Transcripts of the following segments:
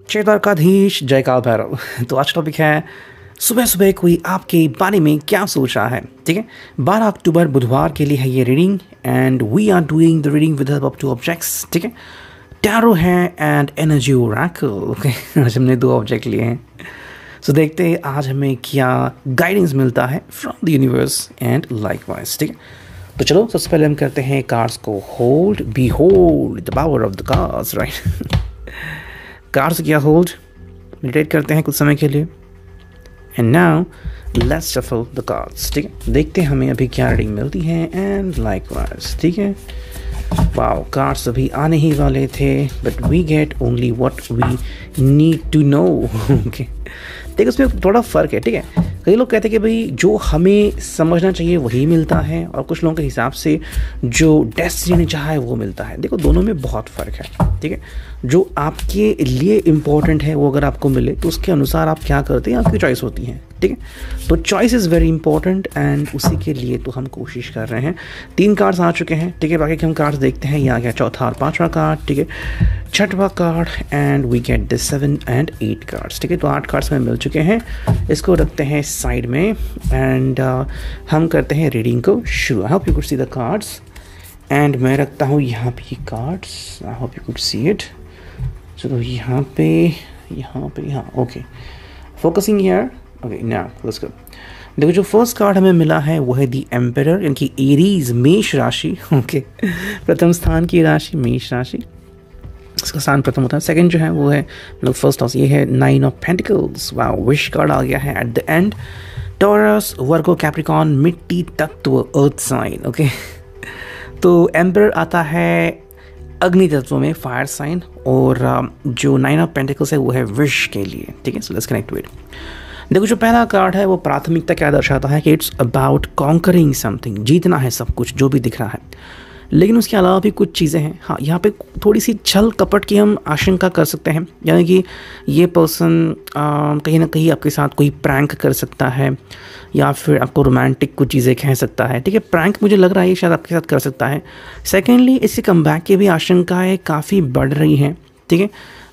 जय द्वारकाधीश, जय काल भैरव। तो आज टॉपिक है सुबह सुबह कोई आपके बारे में क्या सोच रहा है। ठीक है, 12 अक्टूबर बुधवार के लिए है ये reading and we are doing the reading with help of 2 objects. ठीक है, टैरो है एंड एनर्जी ओरेकल। ओके, आज हमने 2 ऑब्जेक्ट लिए हैं। सो देखते हैं आज हमें क्या गाइडेंस मिलता है from the universe and likewise. ठीक है, तो चलो सबसे पहले हम करते हैं कार्ड्स को hold. Be hold the power of the cards, right. Cards किया होल्ड, मेडिटेट करते हैं कुछ समय के लिए and now let's shuffle the cards. ठीक है, देखते हैं हमें अभी क्या रीडिंग मिलती है एंड लाइकवाइज। ठीक है, वाओ, कार्ड्स अभी आने ही वाले थे but we get only what we need to know. Okay, देखो उसमें थोड़ा फ़र्क है। ठीक है, कई लोग कहते हैं कि भाई जो हमें समझना चाहिए वही मिलता है और कुछ लोगों के हिसाब से जो डेस्टिनी ने चाहा है वो मिलता है। देखो दोनों में बहुत फ़र्क है। ठीक है, जो आपके लिए इम्पोर्टेंट है वो अगर आपको मिले तो उसके अनुसार आप क्या करते हैं, आपकी चॉइस होती है। ठीक है, तो choice is very important and उसी के लिए तो हम कोशिश कर रहे हैं। 3 कार्ड्स आ चुके हैं। ठीक है, बाकी के हम कार्ड्स देखते हैं। ये आ गया चौथा और 5वां कार्ड। ठीक है, 6वां card and we get the 7 and 8 cards. ठीक है, तो 8 कार्ड्स हमें मिल चुके हैं। इसको रखते हैं साइड में एंड हम करते हैं रीडिंग को शुरू। I hope you could see the cards and मैं रखता हूँ यहाँ पे cards. I hope you could see it. चलो यहाँ पे okay, focusing here. Okay, now let's go. देखो जो फर्स्ट कार्ड हमें मिला है वो है दी एम्परर, यानी कि एरीज, मेष राशि। ओके, प्रथम स्थान की राशि मेष राशि, इसका स्थान प्रथम होता है। सेकंड जो है वो है मतलब फर्स्ट हाउस, ये है 9 of pentacles. Wow, wish card आ गया है at the end. Taurus, Virgo, Capricorn, मिट्टी तत्व, अर्थ साइन। ओके, तो एम्परर आता है अग्नि तत्व में, फायर साइन, और जो 9 ऑफ पेंटिकल्स है वो है विश के लिए। ठीक है, सो लेट्स कनेक्ट विद। देखो जो पहला कार्ड है वो प्राथमिकता क्या दर्शाता है कि इट्स अबाउट कॉन्करिंग समथिंग, जीतना है सब कुछ जो भी दिख रहा है। लेकिन उसके अलावा भी कुछ चीज़ें हैं। हाँ, यहाँ पे थोड़ी सी छल कपट की हम आशंका कर सकते हैं, यानी कि ये पर्सन कहीं ना कहीं आपके साथ कोई प्रैंक कर सकता है या फिर आपको रोमांटिक कुछ चीज़ें कह सकता है। ठीक है, प्रैंक मुझे लग रहा है ये शायद आपके साथ कर सकता है। सेकेंडली, इससे कमबैक की भी आशंकाएँ काफ़ी बढ़ रही हैं। ठीक है,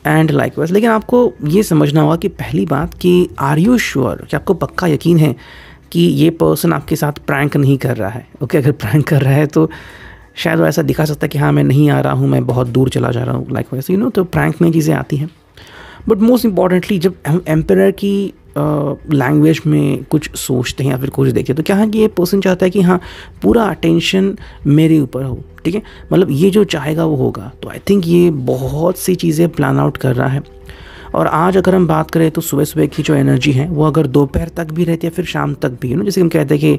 एंड लाइकवाइज। लेकिन आपको ये समझना होगा कि पहली बात कि आर यू श्योर, कि आपको पक्का यकीन है कि ये पर्सन आपके साथ प्रैंक नहीं कर रहा है। ओके, अगर प्रैंक कर रहा है तो शायद वो ऐसा दिखा सकता है कि हाँ मैं नहीं आ रहा हूँ, मैं बहुत दूर चला जा रहा हूँ, लाइकवाइज यू नो। तो प्रैंक में चीज़ें आती हैं। बट मोस्ट इंपॉर्टेंटली जब हम एम्परर की लैंग्वेज में कुछ सोचते हैं या फिर कुछ देखते हैं तो क्या है कि ये पर्सन चाहता है कि हाँ पूरा अटेंशन मेरे ऊपर हो। ठीक है, मतलब ये जो चाहेगा वो होगा। तो आई थिंक ये बहुत सी चीज़ें प्लान आउट कर रहा है। और आज अगर हम बात करें तो सुबह सुबह की जो एनर्जी है वो अगर दोपहर तक भी रहती है फिर शाम तक भी, जैसे हम कहते हैं कि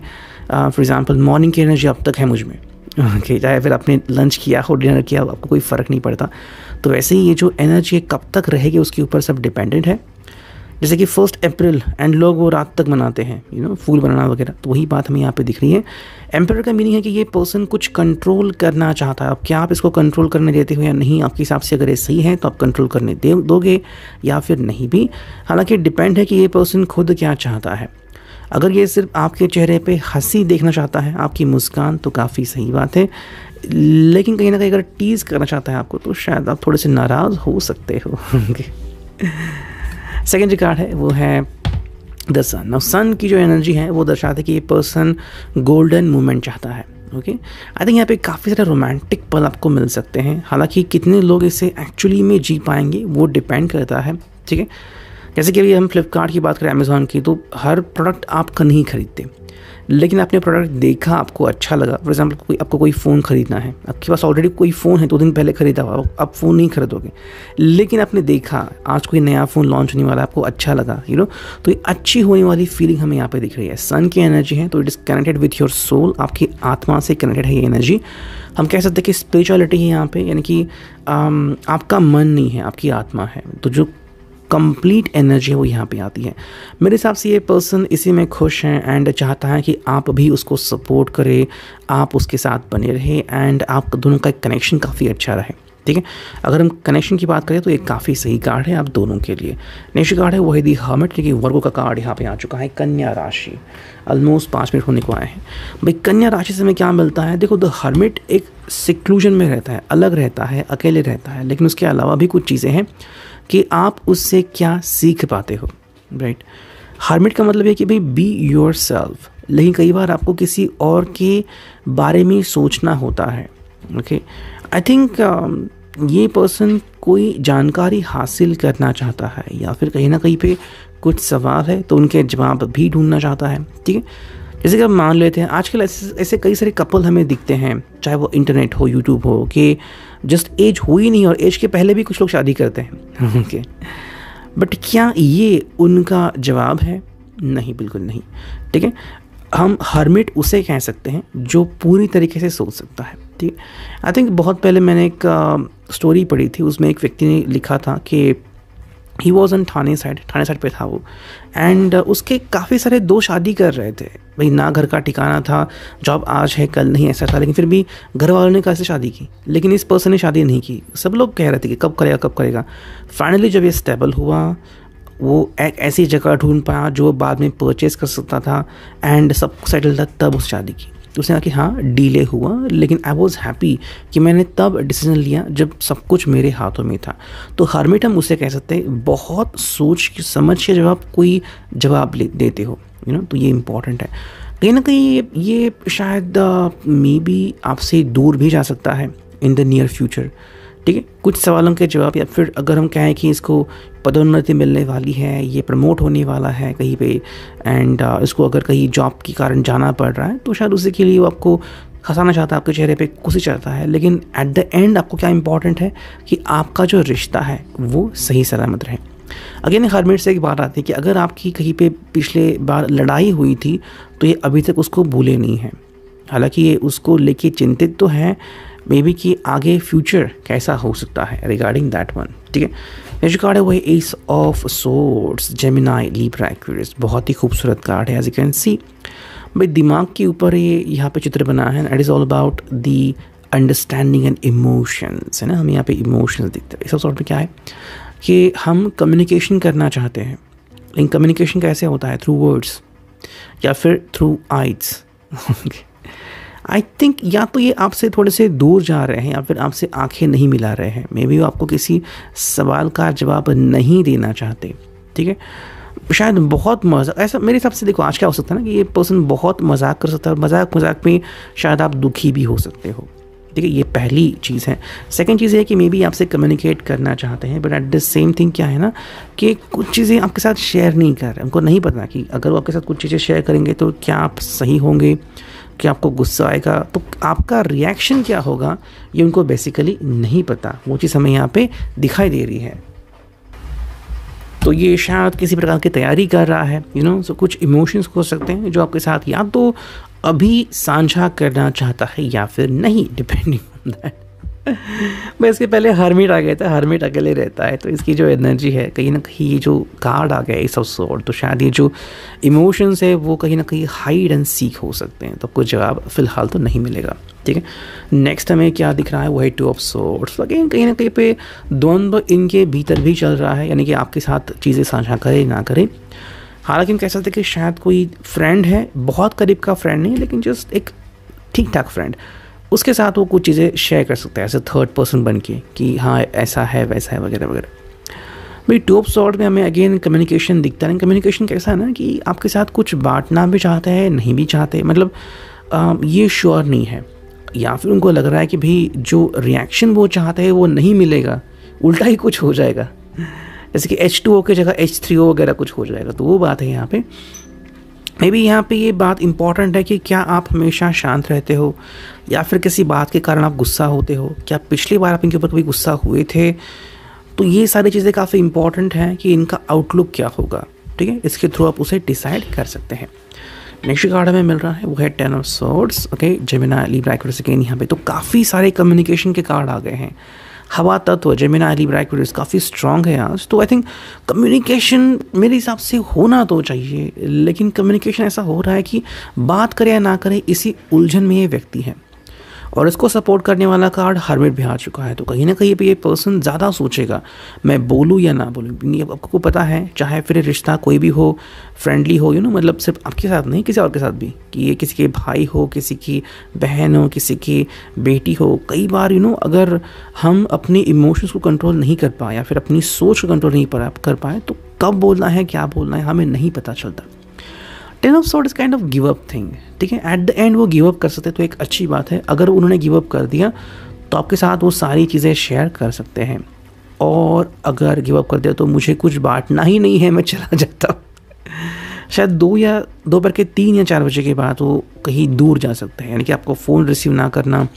फॉर एग्जांपल मॉर्निंग की एनर्जी अब तक है मुझ में। ओके, चाहे फिर आपने लंच किया हो, डिनर किया हो, आपको कोई फ़र्क नहीं पड़ता। तो वैसे ही ये जो एनर्जी कब तक रहेगी उसके ऊपर सब डिपेंडेंट है। जैसे कि 1 अप्रैल एंड लोग वो रात तक मनाते हैं, फूल बनाना वगैरह, तो वही बात हमें यहाँ पे दिख रही है। एम्परर का मीनिंग है कि ये पर्सन कुछ कंट्रोल करना चाहता है। अब क्या आप इसको कंट्रोल करने देते हो या नहीं, आपके हिसाब से अगर ये सही है तो आप कंट्रोल करने दोगे या फिर नहीं भी। हालांकि डिपेंड है कि ये पर्सन खुद क्या चाहता है। अगर ये सिर्फ आपके चेहरे पे हंसी देखना चाहता है, आपकी मुस्कान, तो काफ़ी सही बात है। लेकिन कहीं ना कहीं अगर टीज़ करना चाहता है आपको तो शायद आप थोड़े से नाराज़ हो सकते हो। सेकेंड जो कार्ड है वो है द सन। नाउ सन की जो एनर्जी है वो दर्शाता है कि ये पर्सन गोल्डन मोमेंट चाहता है। ओके, आई थिंक यहाँ पे काफ़ी सारे रोमांटिक पल आपको मिल सकते हैं। हालांकि कितने लोग इसे एक्चुअली में जी पाएंगे वो डिपेंड करता है। ठीक है, जैसे कि अभी हम फ्लिपकार्ट की बात करें, अमेज़ॉन की, तो हर प्रोडक्ट आपका नहीं खरीदते, लेकिन आपने प्रोडक्ट देखा, आपको अच्छा लगा। फॉर एग्जांपल आपको कोई फ़ोन ख़रीदना है, आपके पास ऑलरेडी कोई फ़ोन है, 2 दिन पहले ख़रीदा हुआ, आप फ़ोन नहीं खरीदोगे, लेकिन आपने देखा आज कोई नया फ़ोन लॉन्च होने वाला है, आपको अच्छा लगा, तो ये अच्छी होने वाली फीलिंग हमें यहाँ पे दिख रही है। सन की एनर्जी है तो it is connected with your soul, आपकी आत्मा से कनेक्टेड है ये एनर्जी। हम कह सकते हैं कि स्पिरिचुअलिटी है यहाँ पे, यानी कि आपका मन नहीं है, आपकी आत्मा है। तो जो कंप्लीट एनर्जी है वो यहाँ पे आती है। मेरे हिसाब से ये पर्सन इसी में खुश है एंड चाहता है कि आप भी उसको सपोर्ट करें, आप उसके साथ बने रहे एंड आप दोनों का एक कनेक्शन काफ़ी अच्छा रहे। ठीक है, अगर हम कनेक्शन की बात करें तो ये काफ़ी सही कार्ड है आप दोनों के लिए। नेक्स्ट कार्ड है वो है दी हर्मिट, क्योंकि वर्गो का कार्ड यहाँ पे आ चुका है। कन्या राशि, ऑलमोस्ट 5 मिनट होने को आए हैं भाई। कन्या राशि से हमें क्या मिलता है? देखो, द हर्मिट एक सिक्लूजन में रहता है, अलग रहता है, अकेले रहता है, लेकिन उसके अलावा भी कुछ चीज़ें हैं कि आप उससे क्या सीख पाते हो, राइट। हर्मिट का मतलब है कि भाई बी योर सेल्फ, लेकिन कई बार आपको किसी और के बारे में सोचना होता है, ओके। आई थिंक ये पर्सन कोई जानकारी हासिल करना चाहता है या फिर कहीं ना कहीं पे कुछ सवाल है तो उनके जवाब भी ढूंढना चाहता है, ठीक है। जैसे कि हम मान लेते हैं आजकल ऐसे कई सारे कपल हमें दिखते हैं, चाहे वो इंटरनेट हो, यूट्यूब हो, कि जस्ट एज हुई नहीं और एज के पहले भी कुछ लोग शादी करते हैं, ओके। बट क्या ये उनका जवाब है? नहीं, बिल्कुल नहीं, ठीक है। हम हर्मिट उसे कह सकते हैं जो पूरी तरीके से सोच सकता है, ठीक है। आई थिंक बहुत पहले मैंने एक स्टोरी पढ़ी थी, उसमें एक व्यक्ति ने लिखा था कि he was on Thane side पे था वो, एंड उसके काफ़ी सारे दोस्त शादी कर रहे थे भाई, ना घर का ठिकाना था, जॉब आज है कल नहीं ऐसा था, लेकिन फिर भी घर वालों ने कैसे शादी की, लेकिन इस पर्सन ने शादी नहीं की। सब लोग कह रहे थे कि कब करेगा। फाइनली जब ये स्टेबल हुआ, वो एक ऐसी जगह ढूंढ पाया जो बाद में परचेस कर सकता था एंड सब सेटल था, तब उस शादी की। तो उसने कहा कि हाँ डीले हुआ, लेकिन आई वॉज हैप्पी कि मैंने तब डिसीजन लिया जब सब कुछ मेरे हाथों में था। तो हर्मिट हम उसे कह सकते हैं बहुत सोच समझ के जब आप कोई जवाब देते हो, तो ये इम्पॉर्टेंट है। कहीं ना कहीं ये शायद मे बी आपसे दूर भी जा सकता है इन द नियर फ्यूचर, ठीक है। कुछ सवालों के जवाब, या फिर अगर हम कहें कि इसको पदोन्नति मिलने वाली है, ये प्रमोट होने वाला है कहीं पे, एंड इसको अगर कहीं जॉब के कारण जाना पड़ रहा है, तो शायद उसी के लिए वो आपको हंसाना चाहता है, आपके चेहरे पे खुशी चाहता है, लेकिन एट द एंड आपको क्या इंपॉर्टेंट है कि आपका जो रिश्ता है वो सही सलामत रहे। अगेन हर्मिट से एक बात आती है कि अगर आपकी कहीं पे पिछले बार लड़ाई हुई थी तो ये अभी तक उसको भूले नहीं है, हालांकि ये उसको लेके चिंतित तो है मे बी कि आगे फ्यूचर कैसा हो सकता है रिगार्डिंग दैट वन, ठीक है। नेक्स्ट कार्ड है वो S of swords, Gemini, Libra, Aquarius. बहुत ही खूबसूरत कार्ड है, एज यू कैन सी। भाई दिमाग के ऊपर ये यहाँ पे चित्र बना है, it is all about the understanding and emotions, है ना। हमें यहाँ पे इमोशंस दिखते हैं। इस सॉर्ट में क्या है कि हम कम्युनिकेशन करना चाहते हैं, लेकिन कम्युनिकेशन कैसे होता है? थ्रू वर्ड्स या फिर थ्रू आइज। आई थिंक या तो ये आपसे थोड़े से दूर जा रहे हैं या फिर आपसे आंखें नहीं मिला रहे हैं, मे बी वो आपको किसी सवाल का जवाब नहीं देना चाहते, ठीक है। शायद बहुत मजाक, ऐसा मेरे हिसाब से देखो आज क्या हो सकता है ना कि ये पर्सन बहुत मजाक कर सकता है, मजाक में शायद आप दुखी भी हो सकते हो, ठीक है। ये पहली चीज़ है। सेकंड चीज़ है कि मे बी आपसे कम्युनिकेट करना चाहते हैं, but at the same thing क्या है ना कि कुछ चीज़ें आपके साथ शेयर नहीं कर रहे, उनको नहीं पता कि अगर वो आपके साथ कुछ चीज़ें शेयर करेंगे तो क्या आप सही होंगे, कि आपको गुस्सा आएगा, तो आपका रिएक्शन क्या होगा, ये उनको बेसिकली नहीं पता। वो चीज़ हमें यहाँ पे दिखाई दे रही है। तो ये शायद किसी प्रकार की तैयारी कर रहा है, सो कुछ इमोशंस हो सकते हैं जो आपके साथ या तो अभी साझा करना चाहता है या फिर नहीं, डिपेंडिंग ऑन दैट। मैं इसके पहले हर्मिट आ गया था, हर्मिट अकेले रहता है, तो इसकी जो एनर्जी है कहीं ना कहीं ये जो कार्ड आ गया एस ऑफ स्वॉर्ड, तो शायद ये जो इमोशंस है वो कहीं ना कहीं हाइड एंड सीक हो सकते हैं। तो कोई जवाब फिलहाल तो नहीं मिलेगा, ठीक है। नेक्स्ट हमें क्या दिख रहा है वो है टू ऑफ स्वॉर्ड्स। अगेन कहीं ना कहीं पे द्वंद्व इनके भीतर भी चल रहा है, यानी कि आपके साथ चीज़ें साझा करे ना करे। हालांकि हम कह सकते हैं कि शायद कोई फ्रेंड है, बहुत करीब का फ्रेंड नहीं, लेकिन जस्ट एक ठीक ठाक फ्रेंड, उसके साथ वो कुछ चीज़ें शेयर कर सकता है ऐसे थर्ड पर्सन बन के कि हाँ ऐसा है वैसा है वगैरह वगैरह। भाई टू ऑफ स्वॉर्ड में हमें अगेन कम्युनिकेशन दिखता है। कम्युनिकेशन कैसा है ना कि आपके साथ कुछ बांटना भी चाहते हैं, नहीं भी चाहते, मतलब ये श्योर नहीं है, या फिर उनको लग रहा है कि भाई जो रिएक्शन वो चाहते हैं वो नहीं मिलेगा, उल्टा ही कुछ हो जाएगा, जैसे कि H2O की जगह H3O वगैरह कुछ हो जाएगा। तो वो बात है यहाँ पे। मे बी यहाँ पे ये बात इंपॉर्टेंट है कि क्या आप हमेशा शांत रहते हो या फिर किसी बात के कारण आप गुस्सा होते हो, क्या पिछली बार आप इनके ऊपर कभी गुस्सा हुए थे। तो ये सारी चीज़ें काफ़ी इंपॉर्टेंट हैं कि इनका आउटलुक क्या होगा, ठीक है। इसके थ्रू आप उसे डिसाइड कर सकते हैं। नेक्स्ट कार्ड हमें मिल रहा है वो है 10 of swords, okay, Gemini, Libra, Aquarius. Again यहाँ पे तो काफ़ी सारे कम्युनिकेशन के कार्ड आ गए हैं। हवा तत्व, जेमिनाई, लिब्रा, एक्वेरियस काफ़ी स्ट्रॉन्ग है आज। तो आई थिंक कम्युनिकेशन मेरे हिसाब से होना तो चाहिए, लेकिन कम्युनिकेशन ऐसा हो रहा है कि बात करे या ना करे इसी उलझन में ये व्यक्ति है। और इसको सपोर्ट करने वाला कार्ड हर्मिट भी आ चुका है। तो कहीं ना कहीं पे ये पर्सन ज़्यादा सोचेगा मैं बोलूँ या ना बोलूँ। अब आपको पता है चाहे फिर रिश्ता कोई भी हो, फ्रेंडली हो, मतलब सिर्फ आपके साथ नहीं किसी और के साथ भी, कि ये किसी के भाई हो, किसी की बहन हो, किसी की बेटी हो, कई बार अगर हम अपने इमोशंस को कंट्रोल नहीं कर पाए या फिर अपनी सोच को कंट्रोल नहीं कर पाए तो कब बोलना है, क्या बोलना है, हमें नहीं पता चलता। 10 of sword is kind of give up thing, ठीक है। एट द एंड वो गिव अप कर सकते तो एक अच्छी बात है। अगर उन्होंने गिव अप कर दिया तो आपके साथ वो सारी चीज़ें शेयर कर सकते हैं, और अगर गिव अप कर दिया तो मुझे कुछ बांटना ही नहीं है, मैं चला जाता हूँ। शायद 2 या दोपहर के 3 या 4 बजे के बाद वो कहीं दूर जा सकते हैं, यानी कि आपको फ़ोन रिसीव ना करना,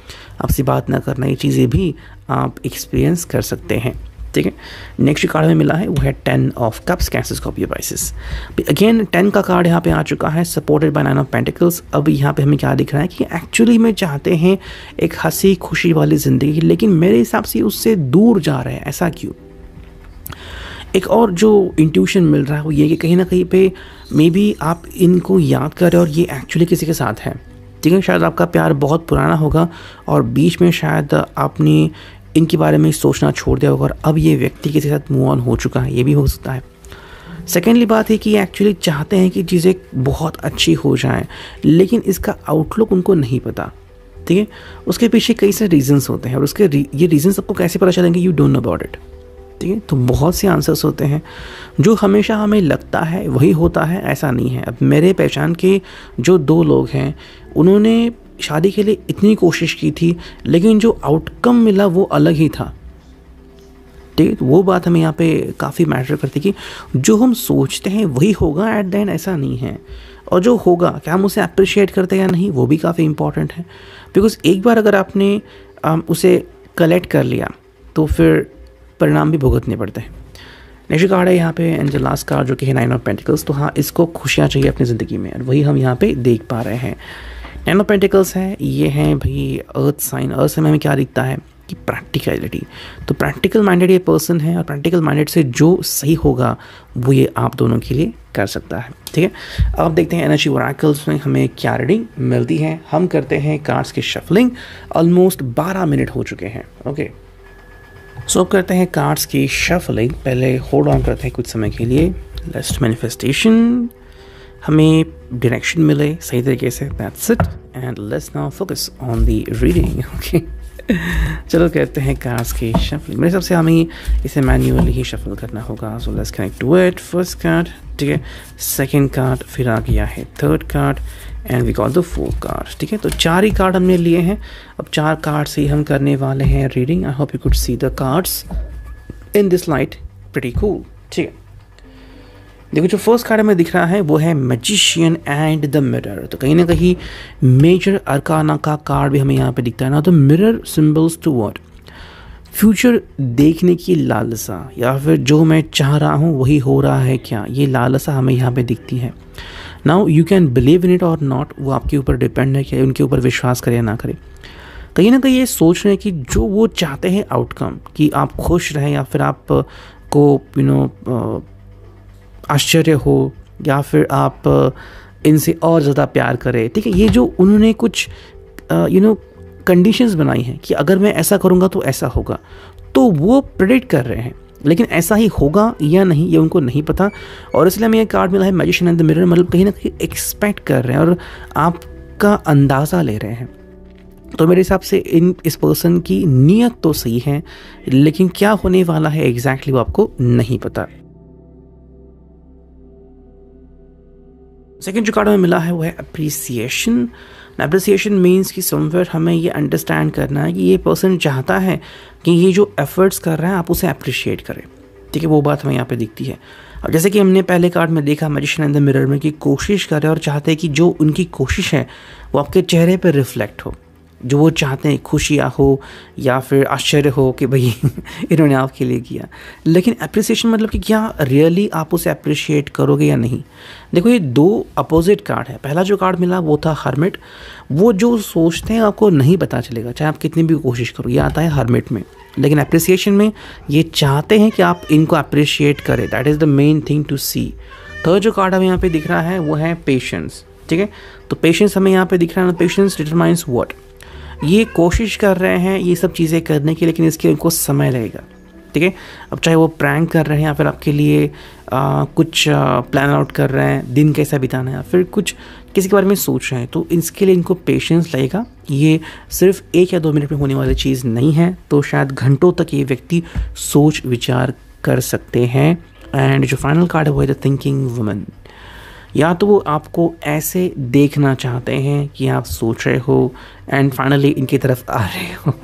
आपसे बात ना करना, ये चीज़ें भी आप एक्सपीरियंस कर सकते हैं, ठीक है। नेक्स्ट कार्ड में मिला है वो है 10 of cups, cancers copy biases. Again 10 का कार्ड यहाँ पे आ चुका है, सपोर्टेड बाय 9 ऑफ पेंटिकल्स। अब यहाँ पे हमें क्या दिख रहा है कि एक्चुअली में चाहते हैं एक हंसी खुशी वाली ज़िंदगी, लेकिन मेरे हिसाब से उससे दूर जा रहे हैं। ऐसा क्यों? एक और जो इंट्यूशन मिल रहा है वो ये कि कहीं ना कहीं पे मे बी आप इनको याद कर रहे हो और ये एक्चुअली किसी के साथ है, ठीक है। शायद आपका प्यार बहुत पुराना होगा और बीच में शायद आपने इनके बारे में सोचना छोड़ दिया होगा और अब ये व्यक्ति किसी के साथ मूव ऑन हो चुका है, ये भी हो सकता है। सेकेंडली बात है कि एक्चुअली चाहते हैं कि चीज़ें बहुत अच्छी हो जाएं, लेकिन इसका आउटलुक उनको नहीं पता, ठीक है। उसके पीछे कई सारे रीजंस होते हैं और ये रीजंस आपको कैसे पता चलेंगे, you don't know about it, ठीक है। तो बहुत से आंसर्स होते हैं, जो हमेशा हमें लगता है वही होता है, ऐसा नहीं है। अब मेरे पहचान के जो 2 लोग हैं, उन्होंने शादी के लिए इतनी कोशिश की थी, लेकिन जो आउटकम मिला वो अलग ही था, ठीक है। तो वो बात हमें यहाँ पे काफ़ी मैटर करती कि जो हम सोचते हैं वही होगा एट द एंड, ऐसा नहीं है। और जो होगा क्या हम उसे अप्रिशिएट करते हैं या नहीं, वो भी काफ़ी इंपॉर्टेंट है। बिकॉज एक बार अगर आपने उसे कलेक्ट कर लिया तो फिर परिणाम भी भुगतने पड़ते हैं। नेक्स्ट कार्ड है यहाँ पे एंड द लास्ट कार्ड जो कि है 9 ऑफ पेंटिकल्स। तो हाँ, इसको खुशियाँ चाहिए अपनी ज़िंदगी में और वही हम यहाँ पे देख पा रहे हैं। 9 ऑफ पेंटिकल्स है, ये हैं भाई अर्थ साइन। अर्थ से हमें क्या दिखता है कि प्रैक्टिकलिटी। तो प्रैक्टिकल माइंडेड ये पर्सन है और प्रैक्टिकल माइंडेड से जो सही होगा वो ये आप दोनों के लिए कर सकता है, ठीक है। अब देखते हैं एनर्जी ओरेकल्स में हमें क्या रीडिंग मिलती है। हम करते हैं कार्ड्स की शफलिंग। ऑलमोस्ट 12 मिनट हो चुके हैं, ओके। सो अब करते हैं कार्ड्स की शफलिंग। पहले होल्ड ऑन करते हैं कुछ समय के लिए। लेट्स मैनिफेस्टेशन हमें डायरेक्शन मिले सही तरीके से, that's it. And let's now focus on the reading, okay. चलो करते हैं कार्ड्स की शफलिंग। मेरे हिसाब से हमें इसे मैन्युअली ही शफल करना होगा। So let's connect to it. First card, ठीक है, सेकंड कार्ड, फिर आ गया है third card and we got the 4 card, ठीक है। तो 4 ही कार्ड हमने लिए हैं। अब 4 कार्ड से ही हम करने वाले हैं reading. I hope you could see the cards in this light, pretty cool, ठीक है। देखो जो फर्स्ट कार्ड हमें दिख रहा है वो है मैजिशियन एंड द मिरर। तो कहीं ना कहीं मेजर अरकाना का कार्ड भी हमें यहाँ पे दिखता है ना। तो mirror symbols to what, future देखने की लालसा, या फिर जो मैं चाह रहा हूँ वही हो रहा है क्या, ये लालसा हमें यहाँ पे दिखती है। Now you can believe in it और नॉट, वो आपके ऊपर डिपेंड है कि उनके ऊपर विश्वास करें या ना करें। कहीं ना कहीं ये सोच रहे हैं कि जो वो चाहते हैं आउटकम, कि आप खुश रहें या फिर आप को आश्चर्य हो या फिर आप इनसे और ज़्यादा प्यार करें, ठीक है। ये जो उन्होंने कुछ कंडीशंस बनाई हैं कि अगर मैं ऐसा करूँगा तो ऐसा होगा, तो वो प्रेडिक्ट कर रहे हैं, लेकिन ऐसा ही होगा या नहीं ये उनको नहीं पता। और इसलिए हमें ये कार्ड मिला है मैजिशियन एंड द मिरर, मतलब कहीं ना कहीं एक्सपेक्ट कर रहे हैं और आपका अंदाज़ा ले रहे हैं। तो मेरे हिसाब से इस पर्सन की नीयत तो सही है, लेकिन क्या होने वाला है एग्जैक्टली वो आपको नहीं पता। सेकेंड जो कार्ड हमें मिला है वो है अप्रिसिएशन। अप्रिसिएशन मीन्स कि समवेयर हमें ये अंडरस्टैंड करना है कि ये पर्सन चाहता है कि ये जो एफर्ट्स कर रहा है आप उसे अप्रिशिएट करें, ठीक है। वो बात हमें यहाँ पे दिखती है। अब जैसे कि हमने पहले कार्ड में देखा मैजिशियन एंड द मिरर में कि कोशिश कर रहे हैं और चाहते हैं कि जो उनकी कोशिश है वो आपके चेहरे पर रिफ्लेक्ट हो, जो वो चाहते हैं खुशियाँ हो या फिर आश्चर्य हो कि भाई इन्होंने आपके लिए किया। लेकिन अप्रिसिएशन मतलब कि क्या रियली आप उसे अप्रिशिएट करोगे या नहीं। देखो ये 2 अपोजिट कार्ड है। पहला जो कार्ड मिला वो था हर्मिट, वो जो सोचते हैं आपको नहीं पता चलेगा चाहे आप कितनी भी कोशिश करो, ये आता है हर्मिट में। लेकिन अप्रिसिएशन में ये चाहते हैं कि आप इनको अप्रिशिएट करें, that is the main thing to see. Third जो कार्ड हमें यहाँ पे दिख रहा है वो है पेशेंस, ठीक है। तो पेशेंस हमें यहाँ पे दिख रहा है। पेशेंस डिटरमाइंस व्हाट, ये कोशिश कर रहे हैं ये सब चीज़ें करने की, लेकिन इसके उनको समय लगेगा, ठीक है। अब चाहे वो प्रैंक कर रहे हैं या फिर आपके लिए कुछ प्लान आउट कर रहे हैं दिन कैसा बिताना है, या फिर कुछ किसी के बारे में सोच रहे हैं, तो इसके लिए इनको पेशेंस लगेगा। ये सिर्फ 1 या 2 मिनट में होने वाली चीज़ नहीं है, तो शायद घंटों तक ये व्यक्ति सोच विचार कर सकते हैं। एंड जो फाइनल कार्ड है वो है द थिंकिंग वुमन। या तो वो आपको ऐसे देखना चाहते हैं कि आप सोच रहे हो एंड फाइनली इनकी तरफ आ रहे हो,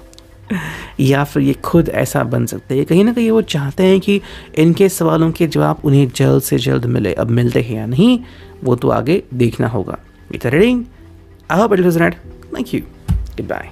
या फिर ये खुद ऐसा बन सकते हैं। कहीं ना कहीं वो चाहते हैं कि इनके सवालों के जवाब उन्हें जल्द से जल्द मिले। अब मिलते हैं या नहीं वो तो आगे देखना होगा। Reading, I hope it was right. Thank you, good bye.